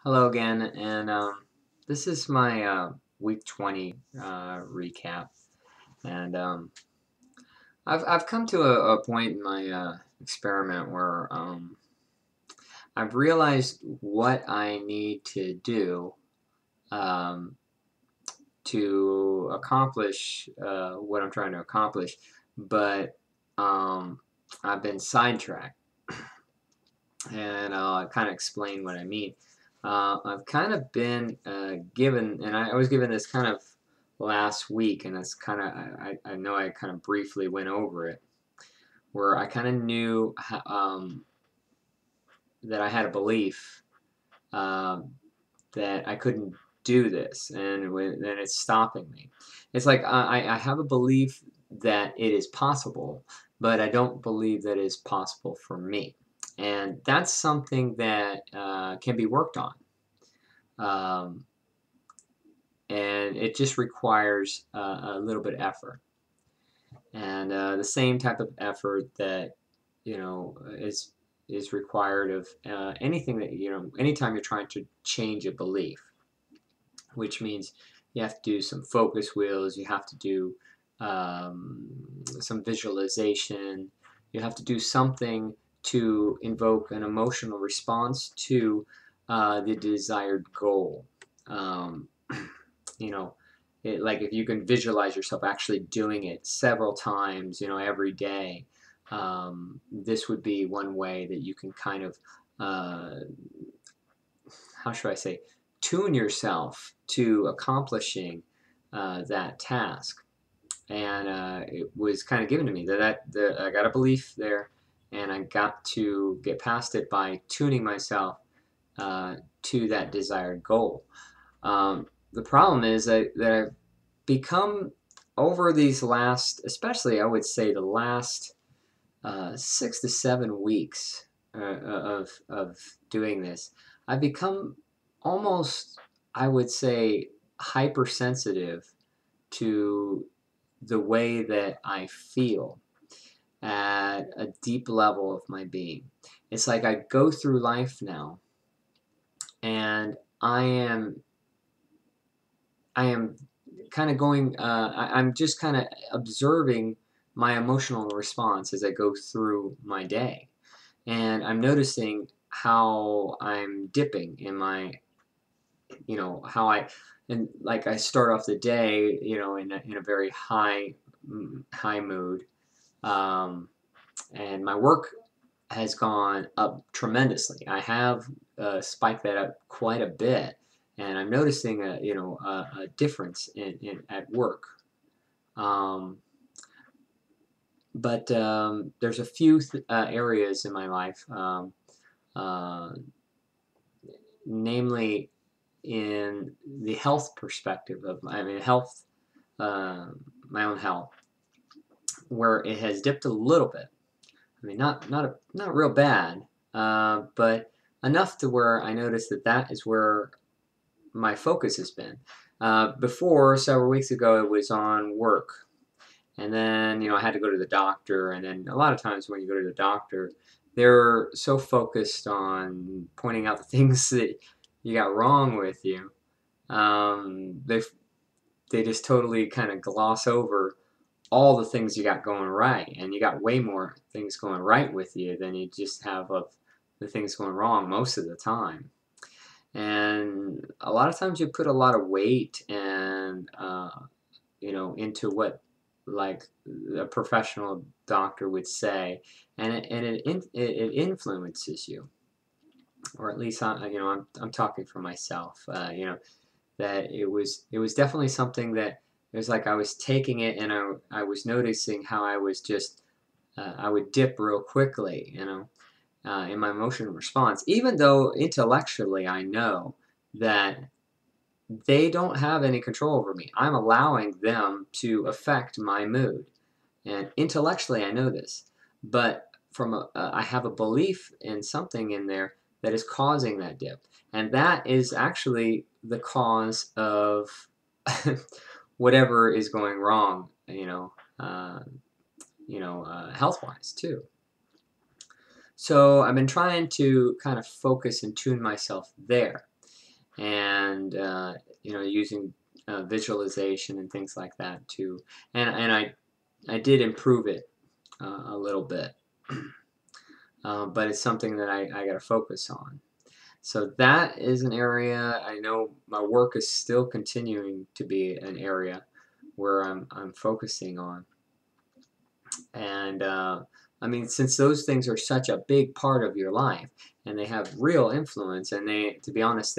Hello again, and this is my week 20 recap, and I've come to a point in my experiment where I've realized what I need to do um, to accomplish what I'm trying to accomplish, but I've been sidetracked, and I'll kind of explain what I mean. I've kind of been given, and I was given this kind of last week, and it's kind of, I know I kind of briefly went over it, where I kind of knew that I had a belief um, that I couldn't do this, and then it's stopping me. It's like I have a belief that it is possible, but I don't believe that it is possible for me. And that's something that can be worked on. Um, and it just requires a little bit of effort. And the same type of effort that, is required of anything that, anytime you're trying to change a belief, which means you have to do some focus wheels, you have to do some visualization, you have to do something to invoke an emotional response to the desired goal. Um, you know, like if you can visualize yourself actually doing it several times, every day, this would be one way that you can kind of uh, how should I say, tune yourself to accomplishing that task. And it was kind of given to me that I got a belief there, and I got to get past it by tuning myself to that desired goal. The problem is that I've become over these last, especially I would say the last 6 to 7 weeks of doing this, I've become almost, I would say, hypersensitive to the way that I feel at a deep level of my being. It's like I go through life now, and I am kind of going. I'm just kind of observing my emotional response as I go through my day, and I'm noticing how I'm dipping in my, how and like I start off the day, in a very high mood, um, and my work has gone up tremendously. I have spiked that up quite a bit, and I'm noticing a difference in at work. Um, but there's a few areas in my life, uh, namely in the health perspective of, health, uh, my own health, where it has dipped a little bit. I mean, not real bad, but enough to where I noticed that is where my focus has been. Before, several weeks ago, it was on work, and then I had to go to the doctor, and then a lot of times when you go to the doctor, they're so focused on pointing out the things that you got wrong with you. They just totally kind of gloss over all the things you got going right, and you got way more things going right with you than you just have of the things going wrong most of the time. And a lot of times you put a lot of weight and into what, like, a professional doctor would say, and it influences you, or at least I'm talking for myself. That it was definitely something that it was like I was taking it, and I was noticing how I was just I would dip real quickly, in my emotional response, even though intellectually I know that they don't have any control over me. I'm allowing them to affect my mood, and intellectually I know this, but I have a belief in something in there that is causing that dip, and that is actually the cause of whatever is going wrong, health wise too. So I've been trying to kind of focus and tune myself there. and using visualization and things like that too. And I did improve it a little bit, but it's something that I got to focus on. So that is an area. I know my work is still continuing to be an area where I'm focusing on. And I mean, since those things are such a big part of your life and they have real influence, and to be honest,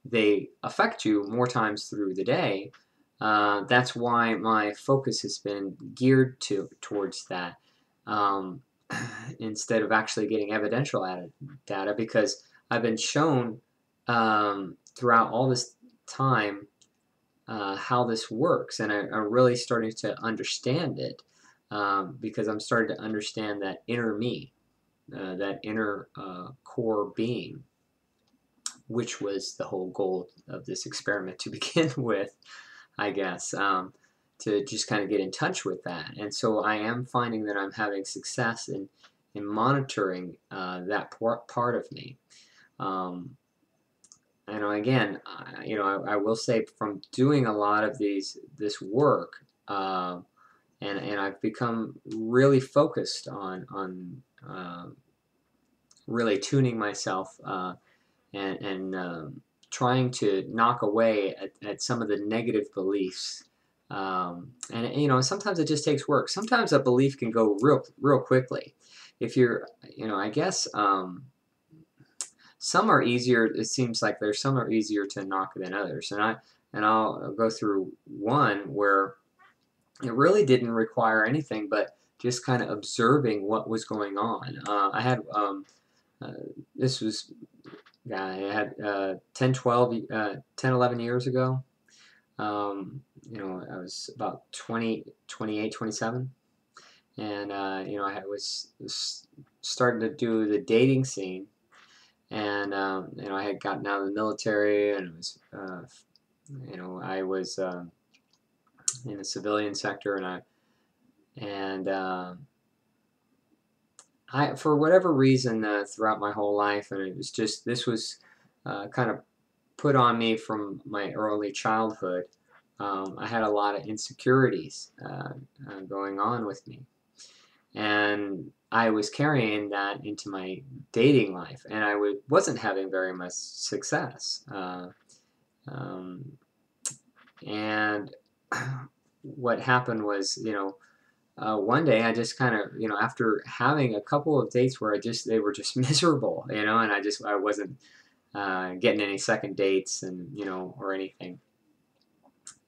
they affect you more times through the day. That's why my focus has been geared towards that, um, instead of actually getting evidential data, because I've been shown throughout all this time how this works, and I'm really starting to understand it, because I'm starting to understand that inner me, that inner core being, which was the whole goal of this experiment to begin with, I guess, to just kind of get in touch with that. And so I am finding that I'm having success in monitoring that part of me. Again, I will say, from doing a lot of this work, and I've become really focused on really tuning myself, and trying to knock away at some of the negative beliefs. And sometimes it just takes work. Sometimes a belief can go real quickly. If you're, I guess. Some are easier. It seems like there's some are easier to knock than others, and I'll go through one where it really didn't require anything but just kind of observing what was going on. I had uh, this was I had 10, 12, 10, 11 years ago. I was about 20, 28, 27, and I was starting to do the dating scene. And I had gotten out of the military, and it was I was in the civilian sector, and I for whatever reason, throughout my whole life, and this was kind of put on me from my early childhood. I had a lot of insecurities going on with me, and I was carrying that into my dating life, and I wasn't having very much success. Um, and what happened was, one day I just kind of, after having a couple of dates where they were just miserable, and I wasn't getting any second dates, and or anything.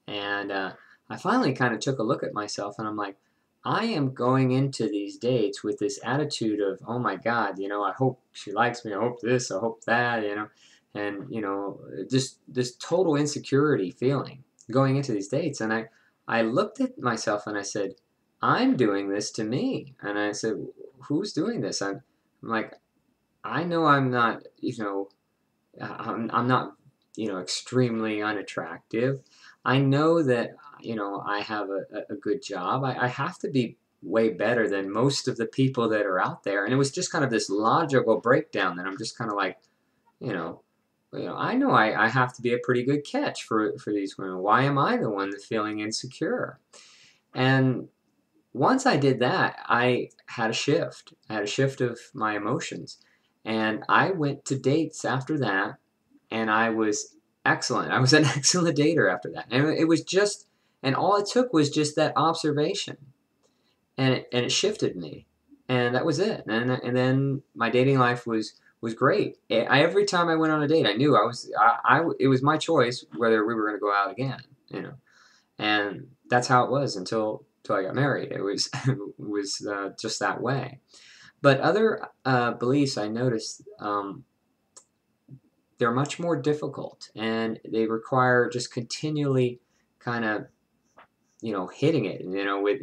And I finally kind of took a look at myself, and I'm like, I am going into these dates with this attitude of, oh my God, I hope she likes me. I hope this, I hope that, and, just this total insecurity feeling going into these dates. And I looked at myself and I said, I'm doing this to me. And I said, who's doing this? I'm like, I know I'm not, I'm not, extremely unattractive. I know that, I have a good job. I have to be way better than most of the people that are out there. And it was just kind of this logical breakdown that I'm just kind of like, you know, I know I have to be a pretty good catch for these women. Why am I the one that's feeling insecure? And once I did that, I had a shift. I had a shift of my emotions. And I went to dates after that, and I was excellent. I was an excellent dater after that. And it was just, and all it took was just that observation, and it shifted me, and that was it. And then my dating life was great. Every time I went on a date, I knew it was my choice whether we were going to go out again, and that's how it was until I got married. It was it was just that way. But other beliefs, I noticed, they're much more difficult, and they require just continually kind of hitting it, with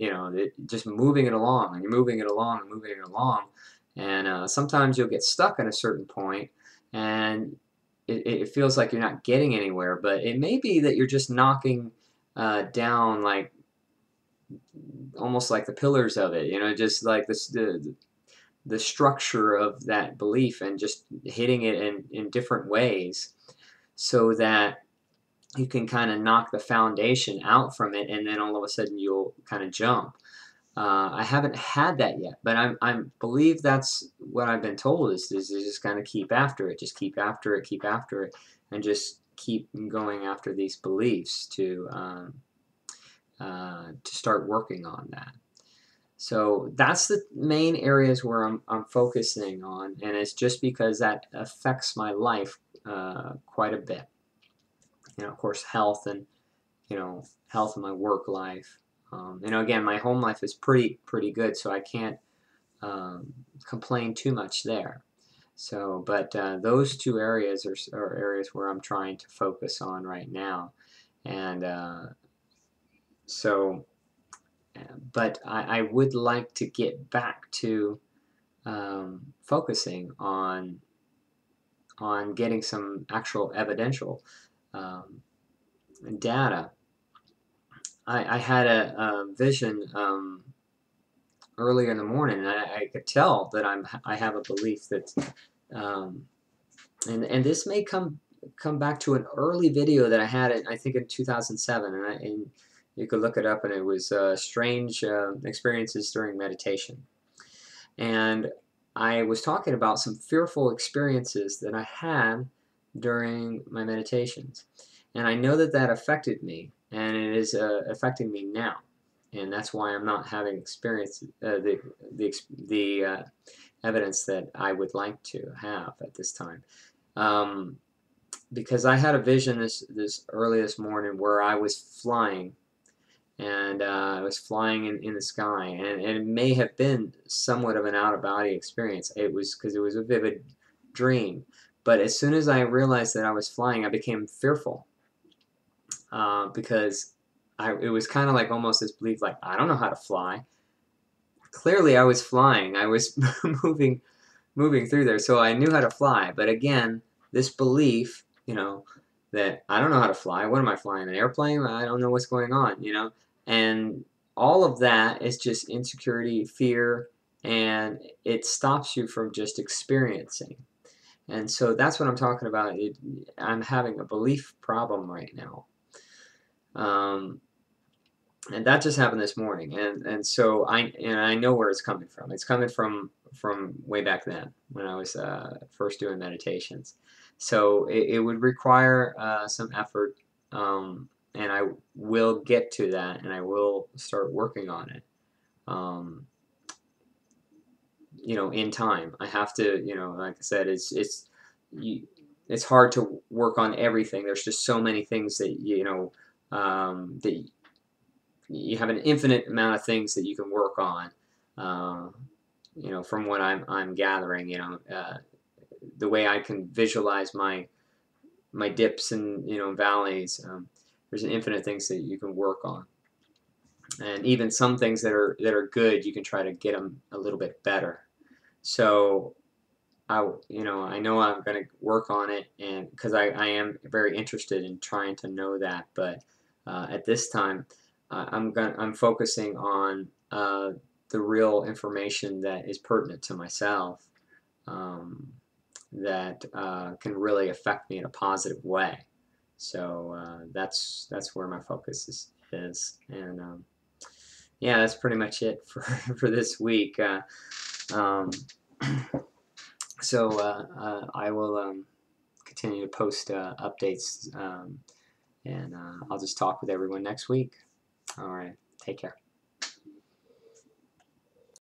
just moving it along, and you're moving it along and moving it along, and sometimes you'll get stuck at a certain point, and it feels like you're not getting anywhere, but it may be that you're just knocking down, like, almost like the pillars of it, just like the structure of that belief, and just hitting it in different ways. so that you can kind of knock the foundation out from it, and then all of a sudden you'll kind of jump. I haven't had that yet, but I believe that's what I've been told is to just kind of keep after it, just keep after it, keep after it, and just keep going after these beliefs to start working on that. So that's the main areas where I'm focusing on, and it's just because that affects my life quite a bit. Of course, health and health in my work life. Again, my home life is pretty good, so I can't complain too much there. So, but those two areas are areas where I'm trying to focus on right now, and so. But I would like to get back to focusing on getting some actual evidential data. I had a vision earlier in the morning, and I could tell that I have a belief that, and this may come back to an early video that I had I think in 2007, and you could look it up, and it was strange experiences during meditation. And I was talking about some fearful experiences that I had during my meditations. And I know that affected me, and it is affecting me now. And that's why I'm not having experience the evidence that I would like to have at this time. Because I had a vision this early this morning where I was flying, and I was flying in the sky, and it may have been somewhat of an out-of-body experience. It was because it was a vivid dream, but as soon as I realized that I was flying, I became fearful because it was kind of like almost this belief, like, I don't know how to fly. Clearly, I was flying. I was moving through there, so I knew how to fly. But again, this belief, that I don't know how to fly. What am I flying? An airplane? I don't know what's going on, And all of that is just insecurity, fear, and it stops you from just experiencing. And so that's what I'm talking about. I'm having a belief problem right now. And that just happened this morning, and so I know where it's coming from. It's coming from way back then when I was first doing meditations. So it would require some effort, and I will get to that, and I will start working on it. In time. I have to, like I said, it's hard to work on everything. There's just so many things that that you have an infinite amount of things that you can work on. From what I'm gathering, the way I can visualize my dips and valleys. There's an infinite things that you can work on, and even some things that are good, you can try to get them a little bit better. So I know I'm going to work on it, and because I am very interested in trying to know that, but at this time I'm focusing on the real information that is pertinent to myself, that can really affect me in a positive way. So that's where my focus is. And yeah, that's pretty much it for for this week. So I will continue to post updates, and I'll just talk with everyone next week. All right, take care.